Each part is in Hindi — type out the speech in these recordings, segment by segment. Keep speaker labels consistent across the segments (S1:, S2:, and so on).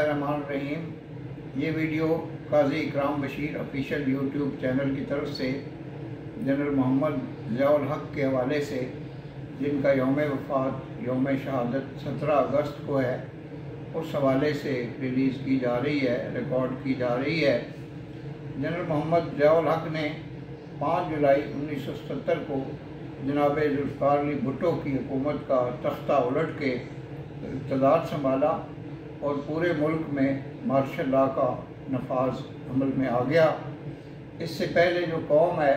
S1: रहमान रहीम। ये वीडियो काजी इकराम बशीर ऑफिशियल यूट्यूब चैनल की तरफ से जनरल मोहम्मद ज़ियाउल हक के हवाले से, जिनका यौम वफ़ात यौम शहादत 17 अगस्त को है, उस हवाले से रिलीज़ की जा रही है, रिकॉर्ड की जा रही है। जनरल मोहम्मद ज़ियाउल हक ने 5 जुलाई 1970 को जनाब ज़ुल्फ़िकार अली भुट्टो की हुकूमत का तख्ता उलट के इक़्तिदार संभाला और पूरे मुल्क में मार्शल लॉ का नफाज अमल में आ गया। इससे पहले जो कौम है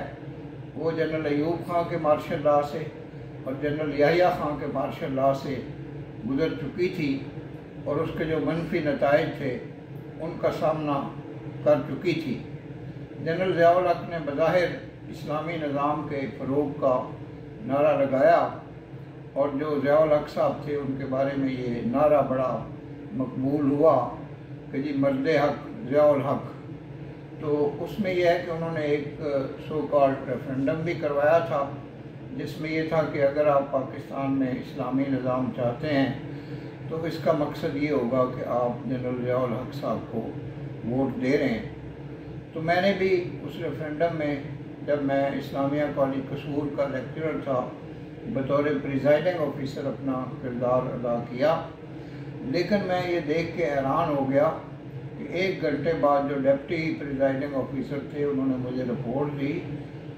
S1: वो जनरल अयूब खां के मार्शल लॉ से और जनरल याहिया खां के मार्शल लॉ से गुज़र चुकी थी और उसके जो मनफी नताइज थे उनका सामना कर चुकी थी। जनरल ज़ियाउल हक ने बज़ाहिर इस्लामी निज़ाम के फ़रोग़ का नारा लगाया और जो ज़ियाउल हक साहब थे उनके बारे में ये नारा बड़ा मकबूल हुआ कि जी मर्द हक ज़ियाउल हक। तो उसमें यह है कि उन्होंने एक सो कॉल्ड रेफरेंडम भी करवाया था, जिसमें यह था कि अगर आप पाकिस्तान में इस्लामी निज़ाम चाहते हैं तो इसका मकसद ये होगा कि आप जनरल ज़ियाउल हक साहब को वोट दे रहे हैं। तो मैंने भी उस रेफरेंडम में, जब मैं इस्लामिया कॉलेज कसूर का लेक्चरर था, बतौर प्रिजाइडिंग ऑफिसर अपना किरदार अदा किया। लेकिन मैं ये देख के हैरान हो गया कि 1 घंटे बाद जो डिप्टी प्रिजाइडिंग ऑफिसर थे उन्होंने मुझे रिपोर्ट दी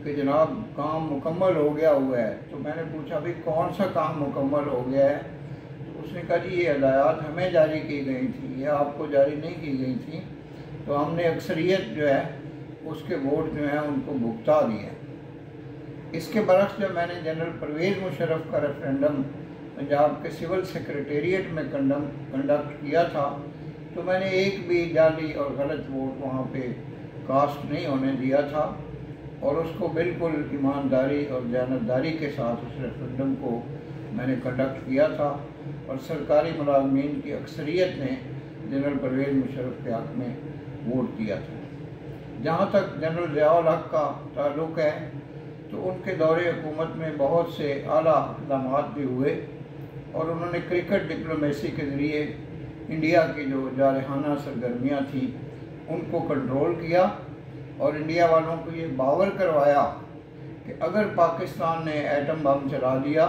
S1: कि जनाब काम मुकम्मल हो गया हुआ है। तो मैंने पूछा भाई कौन सा काम मुकम्मल हो गया है? तो उसने कहा जी ये हदायत हमें जारी की गई थी, ये आपको जारी नहीं की गई थी। तो हमने अक्सरियत जो है उसके वोट जो हैं उनको भुगता दिए। इसके बरक्स जब मैंने जनरल परवेज़ मुशर्रफ का रेफरेंडम पंजाब के सिविल सेक्रेटेरिएट में कंडक्ट किया था, तो मैंने एक भी जाली और गलत वोट वहाँ पे कास्ट नहीं होने दिया था और उसको बिल्कुल ईमानदारी और दयानतदारी के साथ उस रेफरेंडम को मैंने कंडक्ट किया था और सरकारी मुलाजमीन की अक्सरियत ने जनरल परवेज़ मुशर्रफ के हक़ में वोट दिया था। जहाँ तक जनरल ज़ियाउल हक का ताल्लुक़ है तो उनके दौरे हुकूमत में बहुत से आला इक़दाम भी हुए और उन्होंने क्रिकेट डिप्लोमेसी के ज़रिए इंडिया की जो जारहाना सरगर्मियाँ थीं उनको कंट्रोल किया और इंडिया वालों को ये बावर करवाया कि अगर पाकिस्तान ने एटम बम चला दिया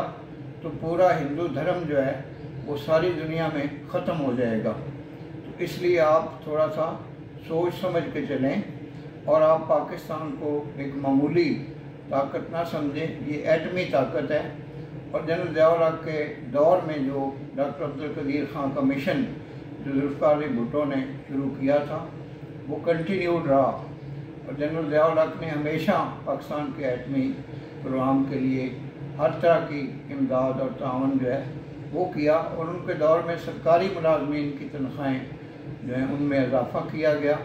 S1: तो पूरा हिंदू धर्म जो है वो सारी दुनिया में ख़त्म हो जाएगा। तो इसलिए आप थोड़ा सा सोच समझ के चलें और आप पाकिस्तान को एक मामूली ताकत ना समझें, ये एटमी ताकत है। और जनरल ज़ियाउल हक के दौर में जो डॉक्टर अब्दुल कदीर खां का मिशन जो ज़ुल्फ़िकार अली भुट्टो ने शुरू किया था वो कंटिन्यूड रहा और जनरल ज़ियाउल हक ने हमेशा पाकिस्तान के एटमी प्रोग्राम के लिए हर तरह की इमदाद और तावन जो है वो किया और उनके दौर में सरकारी मुलाजमीन की तनख्वाहें जो हैं उनमें इजाफ़ा किया गया,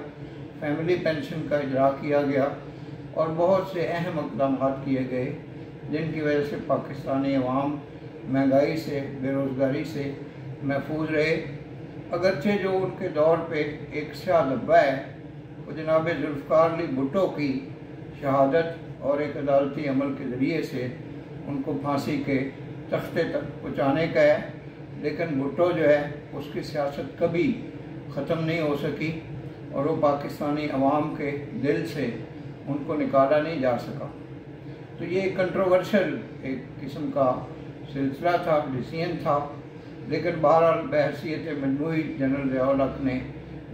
S1: फैमिली पेंशन का इजरा किया गया और बहुत से अहम इक़दाम किए गए जिनकी वजह से पाकिस्तानी अवाम महंगाई से, बेरोज़गारी से महफूज रहे। अगरचे जो उनके दौर पे एक शहादत है वो जनाब ज़ुल्फ़िकार अली भुट्टो की शहादत और एक अदालती अमल के ज़रिए से उनको फांसी के तख्ते तक पहुँचाने का है, लेकिन भुट्टो जो है उसकी सियासत कभी ख़त्म नहीं हो सकी और वो पाकिस्तानी अवाम के दिल से उनको निकाला नहीं जा सका। तो ये कंट्रोवर्शियल एक किस्म का सिलसिला था, डिसीजन था, लेकिन बहरहाल बहैसियत मजमूई जनरल ज़ियाउल हक ने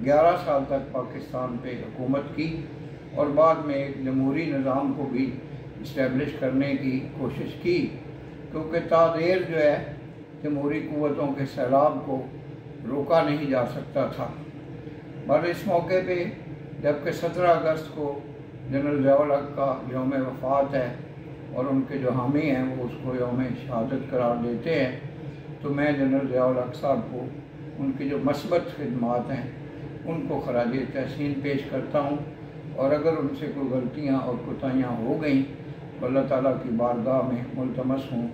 S1: 11 साल तक पाकिस्तान पे हुकूमत की और बाद में एक जमहूरी निज़ाम को भी इस्टेब्लिश करने की कोशिश की, क्योंकि तादेर जो है जमहूरी क़ुव्वतों के सैलाब को रोका नहीं जा सकता था। पर इस मौके पे जबकि 17 अगस्त को जनरल ज़ियाउल हक का यौम वफ़ात है और उनके जो हामी हैं वो उसको यौम शहादत करार देते हैं, तो मैं जनरल ज़ियाउल हक साहब को उनकी जो मस्बत खिदमात हैं उनको खराज तहसीन पेश करता हूँ और अगर उनसे कोई गलतियाँ और कोताहियाँ हो गई तो अल्लाह ताला की बारगाह में मुल्तमस हूँ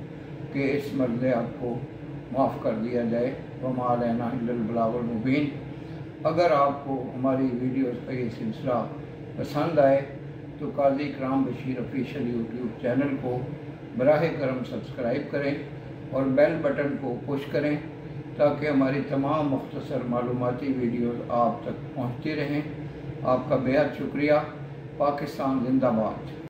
S1: कि इस मर्द हक को माफ़ कर दिया जाए। वमा अलैना इल्लल बलागुल मुबीन। अगर आपको हमारी वीडियोज़ का ये सिलसिला पसंद आए तो काजी इकराम बशीर ऑफिशियल यूट्यूब चैनल को बराह करम सब्सक्राइब करें और बेल बटन को पुश करें ताकि हमारी तमाम मुख्तसर मालूमाती वीडियोज़ आप तक पहुँचती रहें। आपका बेहद शुक्रिया। पाकिस्तान जिंदाबाद।